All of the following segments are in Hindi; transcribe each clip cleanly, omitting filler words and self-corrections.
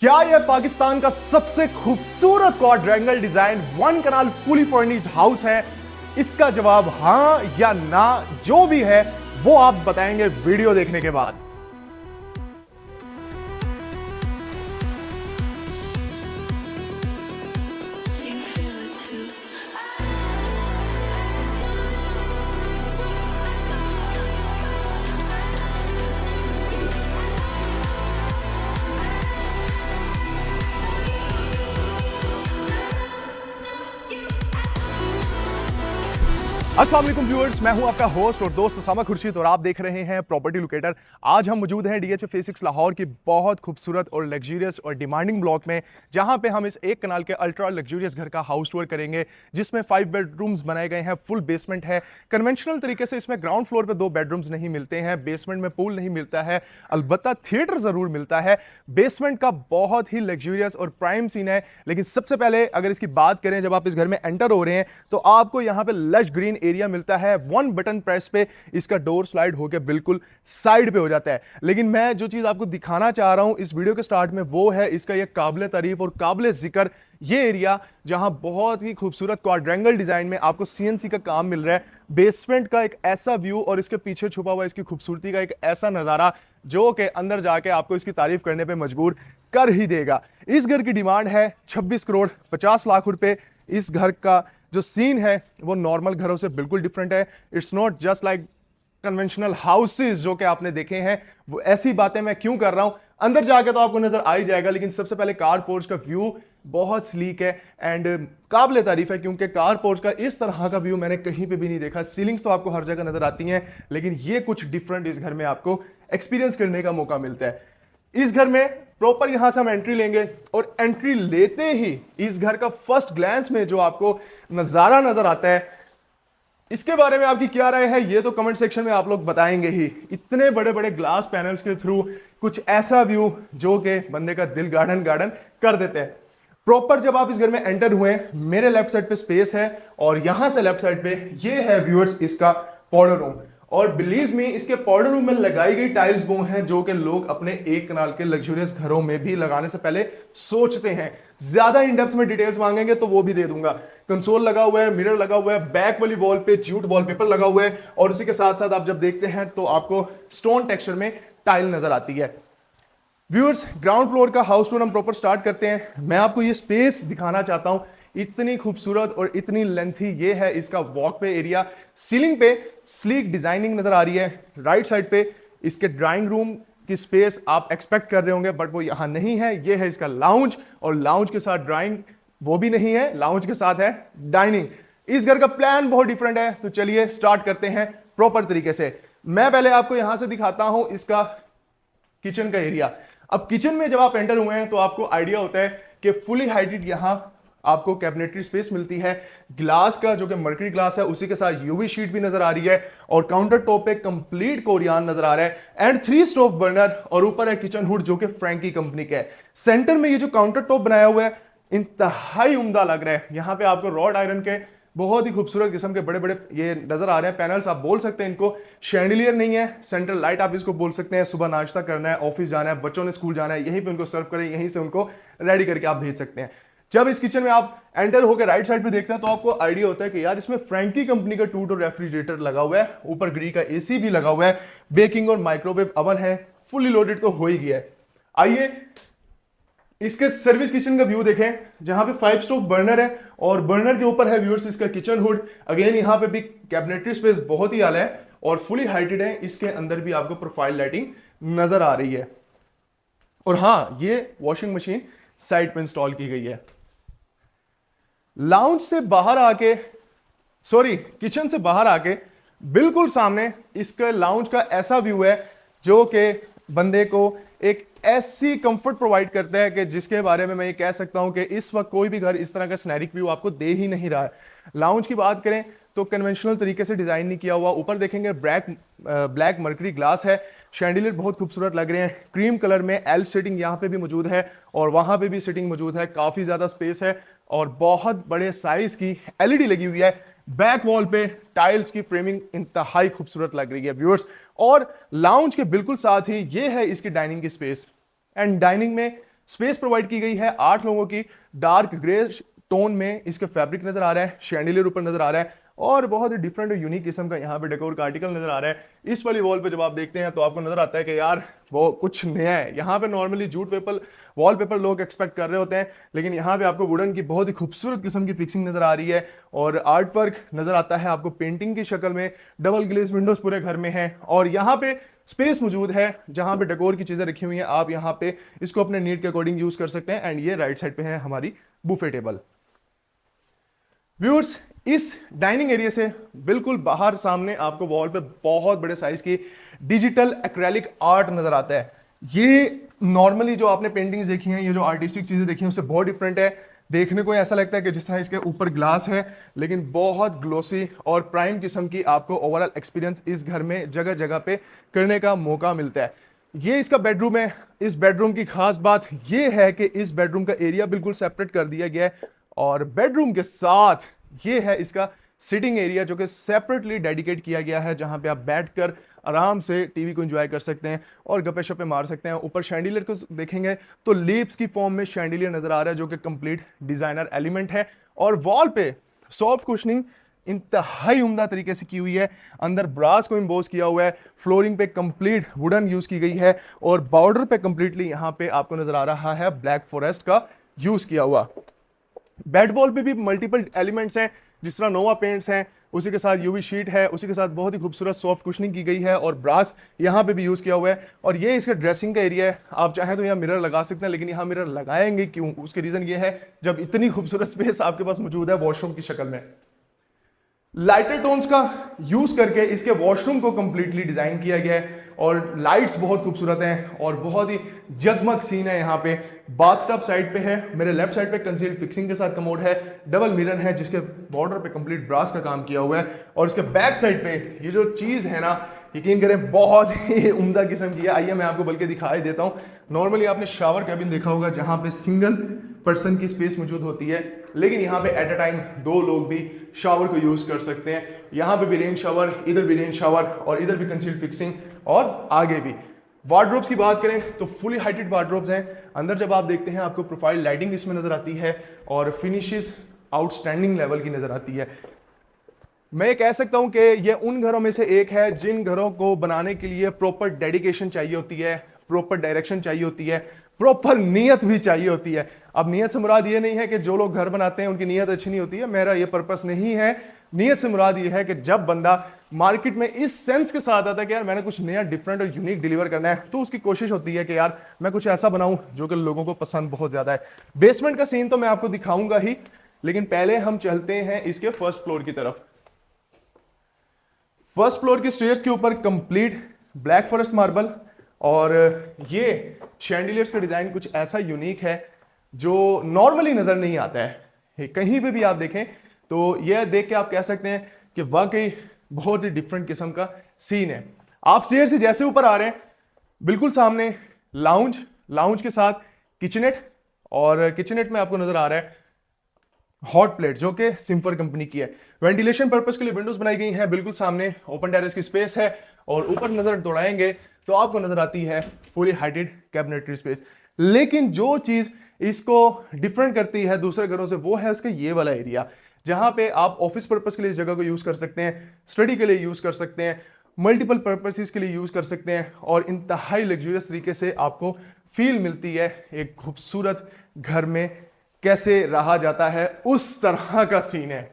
क्या यह पाकिस्तान का सबसे खूबसूरत क्वाड्रेंगल डिजाइन वन कनाल फुली फर्निश्ड हाउस है? इसका जवाब हां या ना जो भी है वो आप बताएंगे वीडियो देखने के बाद। अस्सलाम वालेकुम व्यूअर्स, मैं हूं आपका होस्ट और दोस्त उसामा खुर्शीद और आप देख रहे हैं प्रॉपर्टी लोकेटर। आज हम मौजूद हैं डीएचए फेज 6 लाहौर की बहुत खूबसूरत और लग्जरियस और डिमांडिंग ब्लॉक में, जहां पे हम इस एक कनाल के अल्ट्रा लग्जरियस घर का हाउस टूर करेंगे, जिसमें 5 बेडरूम्स बनाए गए हैं, फुल बेसमेंट है। कन्वेंशनल तरीके से इसमें ग्राउंड फ्लोर पे 2 बेडरूम्स नहीं मिलते हैं, बेसमेंट में पूल नहीं मिलता है, अलबत्ता थिएटर जरूर मिलता है। बेसमेंट का बहुत ही लग्जरियस और प्राइम सीन है। लेकिन सबसे पहले अगर इसकी बात करें, जब आप इस घर में एंटर हो रहे हैं तो आपको यहाँ पे लश ग्रीन एरिया मिलता है। 1 बटन प्रेस पे इसका डोर स्लाइड होकर बिल्कुल साइड पे हो जाता है। लेकिन मैं जो चीज आपको दिखाना चाह रहा हूं इस वीडियो के स्टार्ट में, वो है इसका ये काबिल तारीफ और काबिल जिक्र ये एरिया, जहां बहुत ही खूबसूरत क्वाड्रेंगल डिजाइन में आपको सीएनसी का काम मिल रहा है। बेसमेंट का एक ऐसा व्यू और इसके पीछे छुपा हुआ इसकी खूबसूरती का एक ऐसा नजारा जो कि अंदर जाके आपको इसकी तारीफ करने पे मजबूर कर ही देगा। इस घर की डिमांड है 26 करोड़ 50 लाख रुपए। इस घर का जो सीन है वो नॉर्मल घरों से बिल्कुल डिफरेंट है। It's not just like conventional houses जो कि आपने देखे हैं। वो ऐसी बातें मैं क्यों कर रहा हूं, अंदर जाके तो आपको नजर आ ही जाएगा। लेकिन सबसे पहले कार पोर्च का व्यू बहुत स्लीक है एंड काबिल तारीफ है, क्योंकि कार पोर्च का इस तरह का व्यू मैंने कहीं पे भी नहीं देखा। सीलिंग्स तो आपको हर जगह नजर आती हैं, लेकिन ये कुछ डिफरेंट इस घर में आपको एक्सपीरियंस करने का मौका मिलता है। इस घर में प्रॉपर यहां से हम एंट्री लेंगे और एंट्री लेते ही इस घर का फर्स्ट ग्लैंस में जो आपको नजारा नजर आता है, इसके बारे में आपकी क्या राय है ये तो कमेंट सेक्शन में आप लोग बताएंगे ही। इतने बड़े बड़े ग्लास पैनल्स के थ्रू कुछ ऐसा व्यू जो कि बंदे का दिल गार्डन गार्डन कर देते हैं। प्रॉपर जब आप इस घर में एंटर हुए, मेरे लेफ्ट साइड पे स्पेस है और यहां से लेफ्ट साइड पे ये है व्यूअर्स इसका पाउडर रूम। और बिलीव मी, इसके पाउडर रूम में लगाई गई टाइल्स वो हैं जो कि लोग अपने एक कनाल के लग्जरियस घरों में भी लगाने से पहले सोचते हैं। ज्यादा इन डेप्थ में डिटेल्स मांगेंगे तो वो भी दे दूंगा। कंसोल लगा हुआ है, मिरर लगा हुआ है, बैक वाली वॉल पे ज्यूट वॉलपेपर लगा हुआ है और उसी के साथ साथ आप जब देखते हैं तो आपको स्टोन टेक्सचर में टाइल नजर आती है। व्यूअर्स, ग्राउंड फ्लोर का हाउस टूर हम प्रॉपर स्टार्ट करते हैं। मैं आपको ये स्पेस दिखाना चाहता हूं, इतनी खूबसूरत और इतनी लेंथी ये है इसका वॉक पे एरिया। सीलिंग पे स्लीक डिजाइनिंग नजर आ रही है। राइट साइड पे इसके ड्राइंग रूम की स्पेस आप एक्सपेक्ट कर रहे होंगे, बट वो यहां नहीं है। ये है इसका लाउंज और लाउंज के साथ ड्राइंग वो भी नहीं है, लाउंज के साथ है डाइनिंग। इस घर का प्लान बहुत डिफरेंट है, तो चलिए स्टार्ट करते हैं प्रॉपर तरीके से। मैं पहले आपको यहां से दिखाता हूं इसका किचन का एरिया। अब किचन में जब आप एंटर हुए हैं तो आपको आइडिया होता है कि फुली हाइटेड यहां आपको कैबिनेटरी स्पेस मिलती है। ग्लास का जो कि मर्करी ग्लास है उसी के साथ यूवी शीट भी नजर आ रही है और काउंटर टॉप पे कंप्लीट कोरियान नजर आ रहा है एंड 3 स्टोव बर्नर और ऊपर है किचन हुड जो कि फ्रैंकी कंपनी का है। सेंटर में ये जो काउंटर टॉप बनाया हुआ है इंतहाई उम्दा लग रहा है। यहां पे आपको रॉड आयरन के बहुत ही खूबसूरत किस्म के बड़े बड़े ये नजर आ रहे हैं पैनल्स। आप बोल सकते हैं इनको शैंडिलियर नहीं है, सेंट्रल लाइट आप इसको बोल सकते हैं। सुबह नाश्ता करना है, ऑफिस जाना है, बच्चों ने स्कूल जाना है, यहीं पे उनको सर्व करें, यहीं से उनको रेडी करके आप भेज सकते हैं। जब इस किचन में आप एंटर होकर राइट साइड पे देखते हैं तो आपको आइडिया होता है कि यार इसमें फ्रैंकी कंपनी का 2 डोर रेफ्रिजरेटर लगा हुआ है, ऊपर ग्री का एसी भी लगा हुआ है, बेकिंग और माइक्रोवेव अवन है, फुली लोडेड तो हो ही गया है। आइए इसके सर्विस किचन का व्यू देखें, जहां पे 5 स्टोव बर्नर है और बर्नर के ऊपर है व्यूअर्स इसका किचन हुड। अगेन यहां पे भी कैबिनेटरी स्पेस बहुत ही आला है और फुली हाइटेड है। इसके अंदर भी आपको प्रोफाइल लाइटिंग नजर आ रही है। और हाँ, ये वॉशिंग मशीन साइड पे इंस्टॉल की गई है। लाउंज से बाहर आके, सॉरी किचन से बाहर आके बिल्कुल सामने इसका लाउंज का ऐसा व्यू है जो कि बंदे को एक ऐसी कंफर्ट प्रोवाइड करता है कि जिसके बारे में मैं ये कह सकता हूं कि इस वक्त कोई भी घर इस तरह का स्नैरिक व्यू आपको दे ही नहीं रहा है। लाउंज की बात करें तो कन्वेंशनल तरीके से डिजाइन नहीं किया हुआ। ऊपर देखेंगे ब्लैक मर्करी ग्लास है, शैंडिलियर बहुत खूबसूरत लग रहे हैं। क्रीम कलर में एल सेटिंग यहाँ पे भी मौजूद है और वहां पे भी सेटिंग मौजूद है। काफी ज्यादा स्पेस है और बहुत बड़े साइज की एलईडी लगी हुई है। बैक वॉल पे टाइल्स की फ्रेमिंग इंतहाई खूबसूरत लग रही है व्यूअर्स। और लाउंज के बिल्कुल साथ ही ये है इसकी डाइनिंग की स्पेस एंड डाइनिंग में स्पेस प्रोवाइड की गई है 8 लोगों की। डार्क ग्रे टोन में इसके फैब्रिक नजर आ रहा है, शैंडिलियर ऊपर नजर आ रहा है और बहुत ही डिफरेंट और यूनिक किस्म का यहाँ पे डेकोर का आर्टिकल नजर आ रहा है। इस वाली वॉल पे जब आप देखते हैं तो आपको नजर आता है कि यार वो कुछ नया है। यहाँ पे नॉर्मली जूट पेपर वॉलपेपर लोग एक्सपेक्ट कर रहे होते हैं, लेकिन यहाँ पे आपको वुडन की बहुत ही खूबसूरत किस्म की फिक्सिंग नजर आ रही है और आर्ट वर्क नजर आता है आपको पेंटिंग की शक्ल में। डबल ग्लेज विंडोज पूरे घर में है और यहाँ पे स्पेस मौजूद है जहां पे डेकोर की चीजें रखी हुई हैं। आप यहाँ पे इसको अपने नीड के अकॉर्डिंग यूज कर सकते हैं। एंड ये राइट साइड पे है हमारी बुफे टेबल। व्यूअर्स, इस डाइनिंग एरिया से बिल्कुल बाहर सामने आपको वॉल पे बहुत बड़े साइज की डिजिटल एक्रेलिक आर्ट नजर आता है। ये नॉर्मली जो आपने पेंटिंग्स देखी हैं, ये जो आर्टिस्टिक चीजें देखी हैं उससे बहुत डिफरेंट है। देखने को ऐसा लगता है कि जिस तरह इसके ऊपर ग्लास है, लेकिन बहुत ग्लोसी और प्राइम किस्म की आपको ओवरऑल एक्सपीरियंस इस घर में जगह जगह पे करने का मौका मिलता है। ये इसका बेडरूम है। इस बेडरूम की खास बात ये है कि इस बेडरूम का एरिया बिल्कुल सेपरेट कर दिया गया है और बेडरूम के साथ ये है इसका सिटिंग एरिया जो कि सेपरेटली डेडिकेट किया गया है, जहां पे आप बैठकर आराम से टीवी को एंजॉय कर सकते हैं और गप्पे शप्पे मार सकते हैं। ऊपर शैंडिलियर को देखेंगे तो लीव्स की फॉर्म में शैंडिलियर नजर आ रहा है जो कि कंप्लीट डिजाइनर एलिमेंट है और वॉल पे सॉफ्ट कुशनिंग इंतहाई उम्दा तरीके से की हुई है। अंदर ब्रास को इम्बोज किया हुआ है, फ्लोरिंग पे कंप्लीट वुडन यूज की गई है और बॉर्डर पे कंप्लीटली यहाँ पे आपको नजर आ रहा है ब्लैक फॉरेस्ट का यूज किया हुआ। बेड वॉल पे भी मल्टीपल एलिमेंट्स हैं, जिस तरह नोवा पेंट्स हैं, उसी के साथ यूवी शीट है, उसी के साथ बहुत ही खूबसूरत सॉफ्ट कुशनिंग की गई है और ब्रास यहाँ पे भी यूज किया हुआ है। और ये इसका ड्रेसिंग का एरिया है। आप चाहें तो यहाँ मिरर लगा सकते हैं, लेकिन यहाँ मिरर लगाएंगे क्यों? उसके रीजन ये है जब इतनी खूबसूरत स्पेस आपके पास मौजूद है वॉशरूम की शक्ल में। लाइटर टोन्स का यूज करके इसके वॉशरूम को कंप्लीटली डिजाइन किया गया है और लाइट्स बहुत खूबसूरत हैं और बहुत ही जगमग सीन है। यहाँ पे बाथटब साइड पे है, मेरे लेफ्ट साइड पे कंसील्ड फिक्सिंग के साथ कमोड है, डबल मिरर है जिसके बॉर्डर पे कंप्लीट ब्रास का काम किया हुआ है और इसके बैक साइड पे ये जो चीज है ना, यकीन करें बहुत ही उम्दा किस्म की है। आइए मैं आपको बल्कि दिखाई देता हूँ। नॉर्मली आपने शावर कैबिन देखा होगा जहां पे सिंगल पर्सन की स्पेस मौजूद होती है, लेकिन यहाँ पे एट अ टाइम 2 लोग भी शावर को यूज कर सकते हैं। यहाँ पे भी रेन शावर, इधर भी रेन शावर और इधर भी कंसील्ड फिक्सिंग और आगे भी। वार्डरोब्स की बात करें तो फुली हाइटेड वार्डरोब्स हैं। अंदर जब आप देखते हैं आपको प्रोफाइल लाइटिंग इसमें नजर आती है और फिनिशेस आउटस्टैंडिंग लेवल की नजर आती है। मैं कह सकता हूं कि ये उन घरों में से एक है जिन घरों को बनाने के लिए प्रॉपर डेडिकेशन चाहिए होती है, प्रॉपर डायरेक्शन चाहिए होती है, प्रॉपर नीयत भी चाहिए होती है। अब नीयत से मुराद ये नहीं है कि जो लोग घर बनाते हैं उनकी नीयत अच्छी नहीं होती है, मेरा ये पर्पस नहीं है। नीयत से मुराद ये है कि जब बंदा मार्केट में इस सेंस के साथ आता है कि यार मैंने कुछ नया डिफरेंट और यूनिक डिलीवर करना है, तो उसकी कोशिश होती है कि यार मैं कुछ ऐसा बनाऊं जो कि लोगों को पसंद बहुत ज्यादा है। बेसमेंट का सीन तो मैं आपको दिखाऊंगा ही, लेकिन पहले हम चलते हैं इसके फर्स्ट फ्लोर की तरफ। फर्स्ट फ्लोर की स्टेयर्स के ऊपर कंप्लीट ब्लैक फॉरेस्ट मार्बल और ये शैंडिलियर्स का डिजाइन कुछ ऐसा यूनिक है जो नॉर्मली नजर नहीं आता है। कहीं पे भी आप देखें तो यह देख के आप कह सकते हैं कि वाकई बहुत ही डिफरेंट किस्म का सीन है। आप स्टेयर से जैसे ऊपर आ रहे हैं बिल्कुल सामने लाउंज के साथ किचनेट और किचनेट में आपको नजर आ रहा है हॉट प्लेट जो कि सिम्फर कंपनी की है। वेंटिलेशन पर्पस के लिए विंडोज बनाई गई हैं। बिल्कुल सामने ओपन टेरेस की स्पेस है और ऊपर नजर दौड़ाएंगे तो आपको नजर आती है फुली हाइटेड कैबिनेटरी स्पेस। लेकिन जो चीज इसको डिफरेंट करती है दूसरे घरों से वो है उसका ये वाला एरिया, जहां पे आप ऑफिस पर्पस के लिए इस जगह को यूज कर सकते हैं, स्टडी के लिए यूज कर सकते हैं, मल्टीपल पर्पसेस के लिए यूज कर सकते हैं और इंतहाई लग्जरियस तरीके से आपको फील मिलती है एक खूबसूरत घर में कैसे रहा जाता है, उस तरह का सीन है।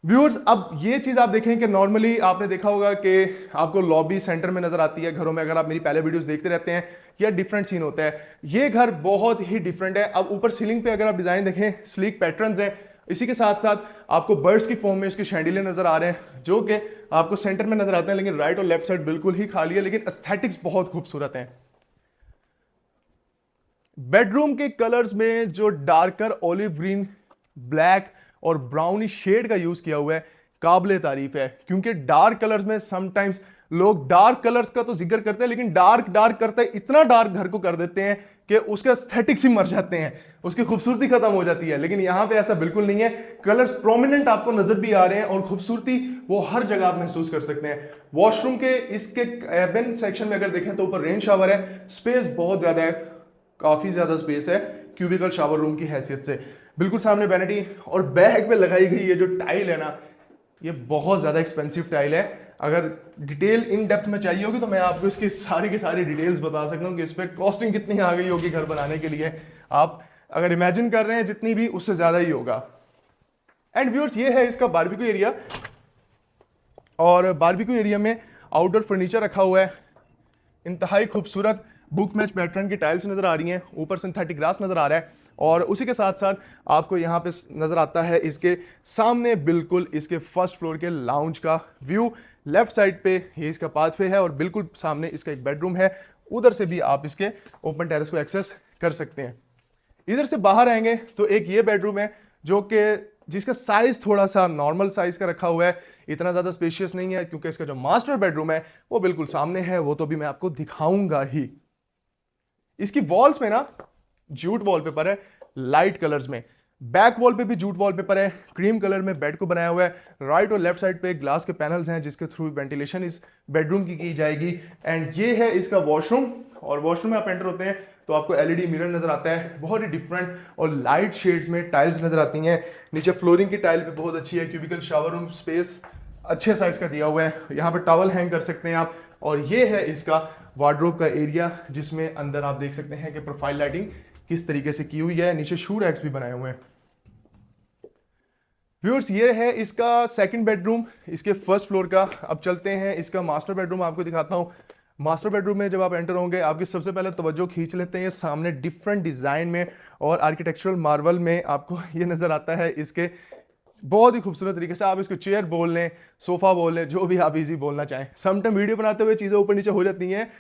व्यूअर्स, अब ये चीज आप देखें कि नॉर्मली आपने देखा होगा कि आपको लॉबी सेंटर में नजर आती है घरों में, अगर आप मेरी पहले वीडियोस देखते रहते हैं, या डिफरेंट सीन होता है। ये घर बहुत ही डिफरेंट है। अब ऊपर सीलिंग पे अगर आप डिजाइन देखें स्लीक पैटर्न्स है, इसी के साथ साथ आपको बर्ड्स की फॉर्म में इसके शैंडिलियर नजर आ रहे हैं जो कि आपको सेंटर में नजर आते हैं, लेकिन राइट और लेफ्ट साइड बिल्कुल ही खाली है, लेकिन एस्थेटिक्स बहुत खूबसूरत है। बेडरूम के कलर्स में जो डार्कर ऑलिव ग्रीन, ब्लैक और ब्राउनी शेड का यूज किया हुआ है काबिले तारीफ है, क्योंकि डार्क कलर्स में समटाइम्स लोग डार्क कलर्स का तो जिक्र करते हैं, लेकिन डार्क करते हैं, इतना डार्क घर को कर देते हैं कि उसके एस्थेटिक्स ही मर जाते हैं, उसकी खूबसूरती खत्म हो जाती है। लेकिन यहां पे ऐसा बिल्कुल नहीं है। कलर्स प्रोमिनेंट आपको नजर भी आ रहे हैं और खूबसूरती वो हर जगह आप महसूस कर सकते हैं। वॉशरूम के इसके कैबिन सेक्शन में अगर देखें तो ऊपर रेन शावर है, स्पेस बहुत ज्यादा है, काफ़ी ज़्यादा स्पेस है क्यूबिकल शावर रूम की हैसियत से। बिल्कुल सामने वैनिटी और बैक पे लगाई गई ये जो टाइल है ना, ये बहुत ज़्यादा एक्सपेंसिव टाइल है। अगर डिटेल इन डेप्थ में चाहिए होगी तो मैं आपको इसकी सारी की सारी डिटेल्स बता सकता हूँ कि इस पर कॉस्टिंग कितनी आ गई होगी घर बनाने के लिए। आप अगर इमेजिन कर रहे हैं जितनी भी, उससे ज़्यादा ही होगा। एंड व्यूअर्स, ये है इसका बारबेक्यू एरिया, और बारबेक्यू एरिया में आउटडोर फर्नीचर रखा हुआ है। इंतहाई खूबसूरत बुक मैच पैटर्न की टाइल्स नजर आ रही हैं, ऊपर सिंथेटिक ग्रास नजर आ रहा है, और उसी के साथ साथ आपको यहाँ पे नजर आता है इसके सामने बिल्कुल इसके फर्स्ट फ्लोर के लाउंज का व्यू। लेफ्ट साइड पे ये इसका पाथवे है और बिल्कुल सामने इसका एक बेडरूम है। उधर से भी आप इसके ओपन टेरेस को एक्सेस कर सकते हैं। इधर से बाहर आएंगे तो एक ये बेडरूम है जो कि जिसका साइज थोड़ा सा नॉर्मल साइज का रखा हुआ है, इतना ज़्यादा स्पेशियस नहीं है, क्योंकि इसका जो मास्टर बेडरूम है वो बिल्कुल सामने है, वो तो भी मैं आपको दिखाऊंगा ही। इसकी वॉल्स में ना जूट वॉलपेपर है लाइट कलर्स में, बैक वॉल पे भी जूट वॉलपेपर है, क्रीम कलर में बेड को बनाया हुआ है। राइट और लेफ्ट साइड पे ग्लास के पैनल्स हैं जिसके थ्रू वेंटिलेशन इस बेडरूम की जाएगी। एंड ये है इसका वॉशरूम, और वॉशरूम में आप एंटर होते हैं तो आपको एलईडी मिरर नजर आता है, बहुत ही डिफरेंट और लाइट शेड्स में टाइल्स नजर आती हैं। नीचे फ्लोरिंग की टाइल भी बहुत अच्छी है, क्यूबिकल शावर रूम स्पेस अच्छे साइज का दिया हुआ है, यहाँ पे टॉवल हैंग कर सकते हैं आप। और ये है इसका वार्डरोब का एरिया, जिसमें अंदर आप देख सकते हैं कि प्रोफाइल लाइटिंग किस तरीके से की हुई है। नीचे शू रैक्स भी बनाए हुए हैं। व्यूअर्स, ये है इसका सेकंड बेडरूम इसके फर्स्ट फ्लोर का। अब चलते हैं इसका मास्टर बेडरूम आपको दिखाता हूँ। मास्टर बेडरूम में जब आप एंटर होंगे आपकी सबसे पहले तवज्जो खींच लेते हैं ये सामने डिफरेंट डिजाइन में और आर्किटेक्चरल मार्वल में आपको ये नजर आता है। इसके बहुत ही खूबसूरत तरीके से, आप इसको चेयर बोल लें, सोफा बोल लें, जो भी आप इजी बोलना चाहें। समटाइम वीडियो बनाते हुए चीज़ें ऊपर नीचे हो जाती हैं,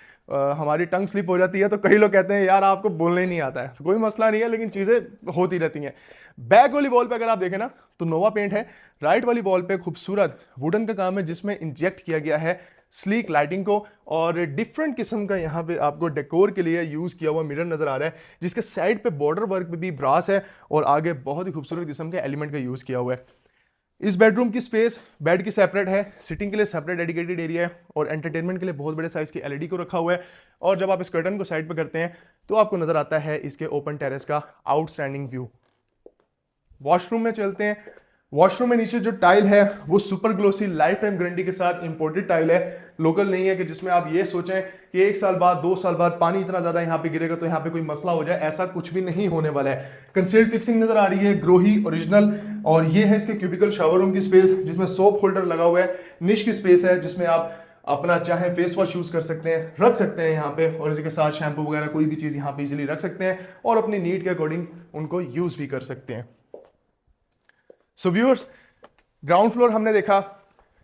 हमारी टंग स्लिप हो जाती है, तो कई लोग कहते हैं यार आपको बोलने ही नहीं आता है। तो कोई मसला नहीं है, लेकिन चीज़ें होती रहती हैं। बैक वाली वॉल पे अगर आप देखें ना तो नोवा पेंट है। राइट वाली वॉल पे खूबसूरत वुडन का काम है जिसमें इंजेक्ट किया गया है स्लीक लाइटिंग को, और डिफरेंट किस्म का यहाँ पे आपको डेकोर के लिए यूज किया हुआ मिरर नजर आ रहा है, जिसके साइड पे बॉर्डर वर्क पे भी ब्रास है और आगे बहुत ही खूबसूरत किस्म के एलिमेंट का यूज किया हुआ है। इस बेडरूम की स्पेस बेड की सेपरेट है, सिटिंग के लिए सेपरेट डेडिकेटेड एरिया है, और एंटरटेनमेंट के लिए बहुत बड़े साइज की एलईडी को रखा हुआ है। और जब आप इस कर्टन को साइड पे करते हैं तो आपको नजर आता है इसके ओपन टेरेस का आउटस्टैंडिंग व्यू। वॉशरूम में चलते हैं। वॉशरूम में नीचे जो टाइल है वो super glossy life time guarantee के साथ इंपोर्टेड टाइल है, लोकल नहीं है कि जिसमें आप ये सोचें कि 1 साल बाद 2 साल बाद पानी इतना ज्यादा यहाँ पे गिरेगा तो यहाँ पे कोई मसला हो जाए, ऐसा कुछ भी नहीं होने वाला है। कंसील्ड फिक्सिंग नजर आ रही है ग्रोही ओरिजिनल, और ये है इसके क्यूबिकल शावर रूम की स्पेस जिसमें सोप होल्डर लगा हुआ है। निश की स्पेस है जिसमें आप अपना चाहे फेस वॉश यूज कर सकते हैं, रख सकते हैं यहाँ पे, और इसी के साथ शैम्पू वगैरह कोई भी चीज यहाँ पे इजीली रख सकते हैं और अपनी नीड के अकॉर्डिंग उनको यूज भी कर सकते हैं। सो व्यूअर्स, ग्राउंड फ्लोर हमने देखा,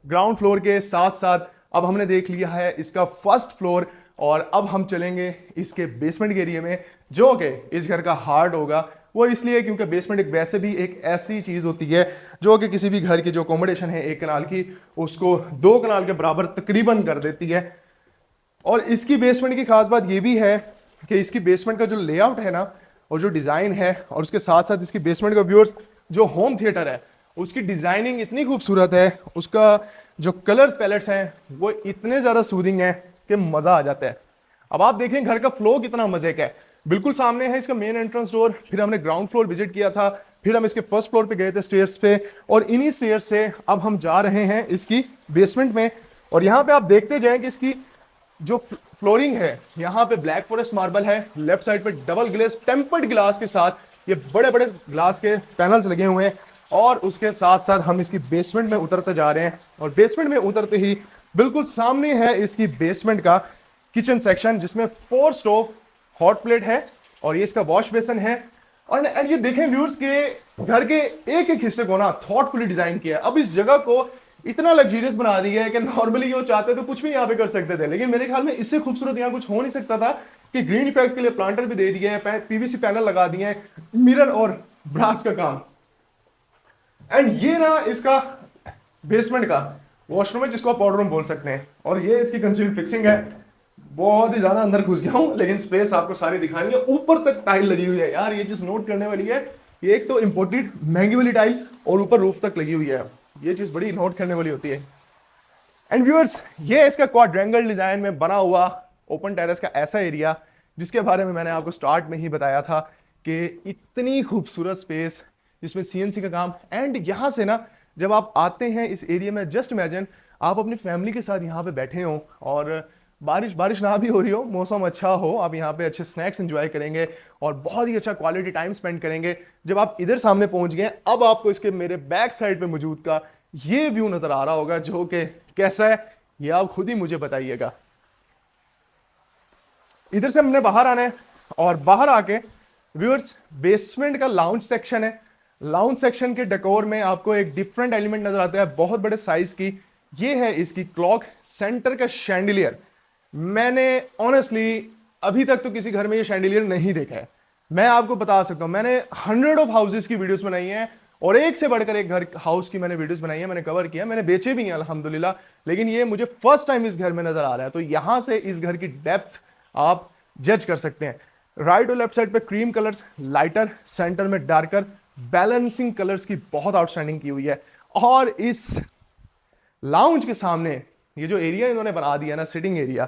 ग्राउंड फ्लोर के साथ साथ अब हमने देख लिया है इसका फर्स्ट फ्लोर, और अब हम चलेंगे इसके बेसमेंट के एरिया में, जो कि इस घर का हार्ट होगा। वो इसलिए क्योंकि बेसमेंट एक वैसे भी एक ऐसी चीज होती है जो कि किसी भी घर की जो अकोमोडेशन है 1 कनाल की, उसको 2 कनाल के बराबर तकरीबन कर देती है। और इसकी बेसमेंट की खास बात ये भी है कि इसकी बेसमेंट का जो लेआउट है ना और जो डिजाइन है, और उसके साथ साथ इसकी बेसमेंट का व्यूअर्स जो होम थिएटर है उसकी डिजाइनिंग इतनी खूबसूरत है, उसका जो कलर्स पैलेट्स हैं वो इतने ज्यादा सूदिंग है कि मजा आ जाता है। अब आप देखें घर का फ्लो कितना मजे का है। बिल्कुल सामने है इसका मेन एंट्रेंस डोर, फिर हमने ग्राउंड फ्लोर विजिट किया था, फिर हम इसके फर्स्ट फ्लोर पे गए थे स्टेयर्स पे, और इन्हीं स्टेयर्स से अब हम जा रहे हैं इसकी बेसमेंट में। और यहाँ पे आप देखते जाएं कि इसकी जो फ्लोरिंग है यहाँ पे ब्लैक फॉरेस्ट मार्बल है, लेफ्ट साइड पे डबल ग्लेस टेम्पर्ड ग्लास के साथ ये बड़े बड़े ग्लास के पैनल्स लगे हुए हैं। और उसके साथ साथ हम इसकी बेसमेंट में उतरते जा रहे हैं, और बेसमेंट में उतरते ही बिल्कुल सामने है इसकी बेसमेंट का किचन सेक्शन जिसमें 4 स्टोव, हॉट प्लेट है, और ये इसका वॉश बेसन है। और ये देखें व्यूअर्स के घर के एक एक हिस्से को ना थॉटफुली डिजाइन किया है। अब इस जगह को इतना लग्जरियस बना दिया है कि नॉर्मली वो चाहते तो कुछ भी यहाँ पे कर सकते थे, लेकिन मेरे ख्याल में इससे खूबसूरत यहाँ कुछ हो नहीं सकता था कि ग्रीन इफेक्ट के लिए प्लांटर भी दे दिए हैं, पीवीसी पैनल लगा दिए हैं, मिरर और ब्रास का काम। एंड ये ना इसका बेसमेंट का वॉशरूम है जिसको आप पाउडर रूम बोल सकते हैं, और ये इसकी कंसील्ड फिक्सिंग है। बहुत ही ज्यादा अंदर घुस गया हूं, लेकिन स्पेस आपको सारी दिखानी है। ऊपर तक टाइल लगी हुई है यार, ये चीज नोट करने वाली है। ये एक तो इंपोर्टेड महंगी वाली टाइल और ऊपर रूफ तक लगी हुई है, ये चीज बड़ी नोट करने वाली होती है। एंड व्यूअर्स, ये इसका क्वाड्रेंगल डिजाइन में बना हुआ ओपन टेरेस का ऐसा एरिया जिसके बारे में मैंने आपको स्टार्ट में ही बताया था कि इतनी खूबसूरत स्पेस जिसमें सीएनसी का काम। एंड यहाँ से ना जब आप आते हैं इस एरिया में, जस्ट इमेजिन आप अपनी फैमिली के साथ यहाँ पे बैठे हो और बारिश ना भी हो रही हो, मौसम अच्छा हो, आप यहाँ पे अच्छे स्नैक्स एंजॉय करेंगे और बहुत ही अच्छा क्वालिटी टाइम स्पेंड करेंगे। जब आप इधर सामने पहुंच गए, अब आपको इसके मेरे बैक साइड पे मौजूद का ये व्यू नजर आ रहा होगा, जो कि कैसा है ये आप खुद ही मुझे बताइएगा। इधर से हमने बाहर आना है और बाहर आके व्यूअर्स बेसमेंट का लाउंज सेक्शन है। लाउंज सेक्शन के डेकोर में आपको एक डिफरेंट एलिमेंट नजर आता है, बहुत बड़े साइज की। ये है इसकी क्लॉक, सेंटर का शैंडिलियर। मैंने ऑनेस्टली अभी तक तो किसी घर में ये शैंडिलियर नहीं देखा है। मैं आपको बता सकता हूं, मैंने 100 ऑफ हाउसेस की वीडियोस बनाई हैं और एक से बढ़कर एक घर हाउस की मैंने वीडियोस बनाई है, मैंने कवर किया, मैंने बेचे भी हैं अल्हम्दुलिल्लाह। लेकिन ये मुझे फर्स्ट टाइम इस घर में नजर आ रहा है, तो यहां से इस घर की डेप्थ आप जज कर सकते हैं। राइट और लेफ्ट साइड पे क्रीम कलर्स, लाइटर, सेंटर में डार्कर, बैलेंसिंग कलर्स की बहुत आउटस्टैंडिंग की हुई है। और इस लाउंज के सामने ये जो एरिया इन्होंने बना दिया ना, सिटिंग एरिया,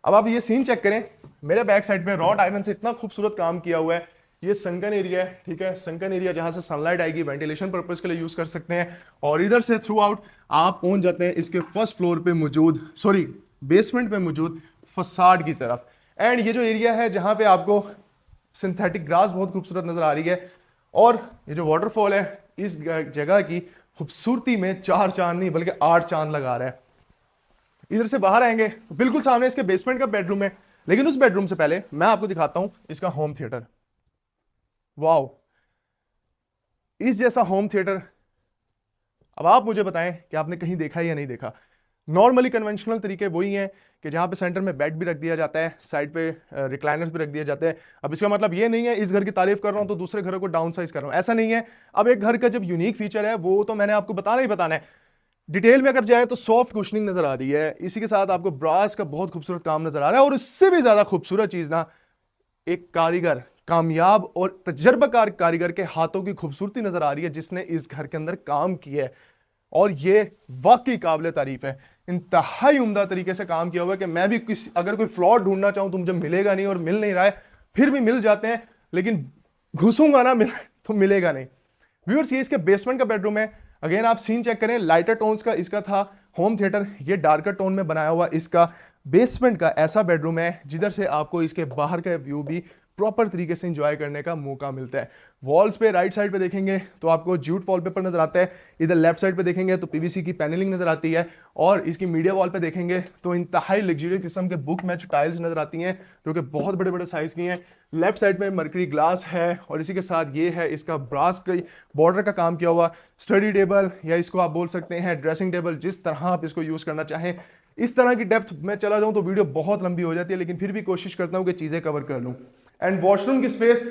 अब आप ये सीन चेक करें। मेरे बैक साइड पे रॉड आयरन से इतना खूबसूरत काम किया हुआ है। ये संकन एरिया है, ठीक है, संकन एरिया जहां से सनलाइट आएगी, वेंटिलेशन पर्पज के लिए यूज कर सकते हैं। और इधर से थ्रू आउट आप पहुंच जाते हैं इसके फर्स्ट फ्लोर पे मौजूद, सॉरी बेसमेंट पे मौजूद फसाड की तरफ। एंड ये जो एरिया है जहां पे आपको सिंथेटिक ग्रास बहुत खूबसूरत नजर आ रही है, और ये जो वाटरफॉल है इस जगह की खूबसूरती में 4 चांद नहीं बल्कि 8 चांद लगा रहा है। इधर से बाहर आएंगे तो बिल्कुल सामने इसके बेसमेंट का बेडरूम है, लेकिन उस बेडरूम से पहले मैं आपको दिखाता हूं इसका होम थिएटर। वाओ, इस जैसा होम थिएटर अब आप मुझे बताएं कि आपने कहीं देखा है या नहीं देखा। नॉर्मली कन्वेंशनल तरीके वही हैं कि जहां पे सेंटर में बेड भी रख दिया जाता है, साइड पे रिक्लाइनर्स भी रख दिए जाते हैं। अब इसका मतलब ये नहीं है इस घर की तारीफ कर रहा हूं तो दूसरे घरों को डाउन साइज कर रहा हूं, ऐसा नहीं है। अब एक घर का जब यूनिक फीचर है वो तो मैंने आपको बताना ही बताना है। डिटेल में अगर जाए तो सॉफ्ट कुशनिंग नजर आ रही है, इसी के साथ आपको ब्रास का बहुत खूबसूरत काम नजर आ रहा है। और उससे भी ज्यादा खूबसूरत चीज ना, एक कारीगर, कामयाब और तजर्बाकार कारीगर के हाथों की खूबसूरती नजर आ रही है जिसने इस घर के अंदर काम किया है। और ये वाकई काबिल तारीफ है, इंतहाई उम्दा तरीके से काम किया हुआ है कि मैं भी अगर कोई फ्लॉ ढूंढना चाहूं तो मुझे मिलेगा नहीं, और मिल नहीं रहा है, फिर भी मिल जाते हैं, लेकिन घुसूंगा ना तो मिलेगा नहीं। व्यूअर्स, ये इसके बेसमेंट का बेडरूम है। अगेन आप सीन चेक करें, लाइटर टोन्स का इसका था होम थिएटर, ये डार्कर टोन में बनाया हुआ इसका बेसमेंट का ऐसा बेडरूम है जिधर से आपको इसके बाहर का व्यू भी प्रॉपर तरीके से एंजॉय करने का मौका मिलता है। वॉल्स पे राइट साइड पे देखेंगे तो आपको जूट वॉलपेपर नजर आता है, इधर लेफ्ट साइड पे देखेंगे तो पीवीसी की पैनलिंग नजर आती है, और इसकी मीडिया वॉल पे देखेंगे तो इंतहाई लग्जरियस किस्म के बुक मैच टाइल्स नजर आती हैं जो कि बहुत बड़े बड़े साइज की हैं। लेफ्ट साइड में मर्करी ग्लास है, और इसी के साथ ये है इसका ब्रास का बॉर्डर का काम किया हुआ स्टडी टेबल, या इसको आप बोल सकते हैं ड्रेसिंग टेबल, जिस तरह आप इसको यूज करना चाहें। इस तरह की डेप्थ में चला जाऊं तो वीडियो बहुत लंबी हो जाती है, लेकिन फिर भी कोशिश करता हूं कि चीजें कवर कर लूं। एंड वॉशरूम की स्पेस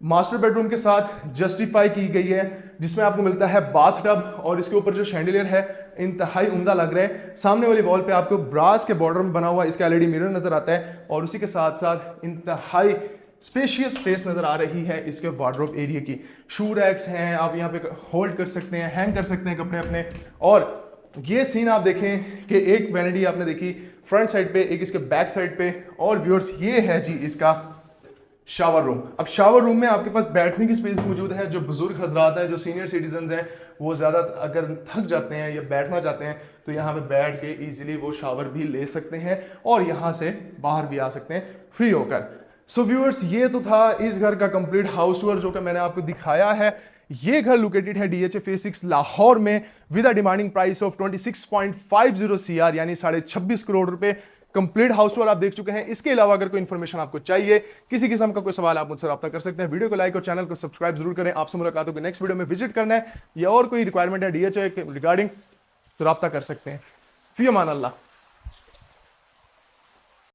मास्टर बेडरूम के साथ जस्टिफाई की गई है, जिसमें आपको मिलता है बाथ टब, और इसके ऊपर जो शैंडिलियर है इंतहाई उम्दा लग रहा है। सामने वाली वॉल पे आपको ब्रास के बॉर्डर में बना हुआ इसका एलईडी मिरर नजर आता है, और उसी के साथ साथ इंतहाई स्पेशियस स्पेस नजर आ रही है इसके वार्डरोब एरिया की। शू रैक्स हैं, आप यहाँ पे होल्ड कर सकते हैं, हैंग कर सकते हैं कपड़े अपने। और ये सीन आप देखें कि एक वैनिटी आपने देखी फ्रंट साइड पे, एक इसके बैक साइड पे, और व्यूअर्स ये है जी इसका शावर रूम। अब शावर रूम में आपके पास बैठने की स्पेस मौजूद है। जो बुजुर्ग हजरात हैं, जो सीनियर सिटीजन हैं, वो ज़्यादा अगर थक जाते हैं या बैठना चाहते हैं तो यहाँ पे बैठ के इजीली वो शावर भी ले सकते हैं और यहाँ से बाहर भी आ सकते हैं फ्री होकर। सो व्यूअर्स, ये तो था इस घर का कंप्लीट हाउस टूर जो कि मैंने आपको दिखाया है। ये घर लोकेटेड है DHA फेज 6 लाहौर में with a demanding price of 26.50 CR यानी 26.5 करोड़ रुपए। कंप्लीट हाउस टूर आप देख चुके हैं। इसके अलावा अगर कोई इन्फॉर्मेशन आपको चाहिए, किसी किस्म का कोई सवाल, आप मुझसे रब्ता कर सकते हैं। वीडियो को लाइक और चैनल को सब्सक्राइब जरूर करें। आपसे मुलाकात होगी नेक्स्ट वीडियो में। विजिट करना है या और कोई रिक्वायरमेंट है DHA के रिगार्डिंग तो रब्ता कर सकते हैं। फी अमान अल्लाह।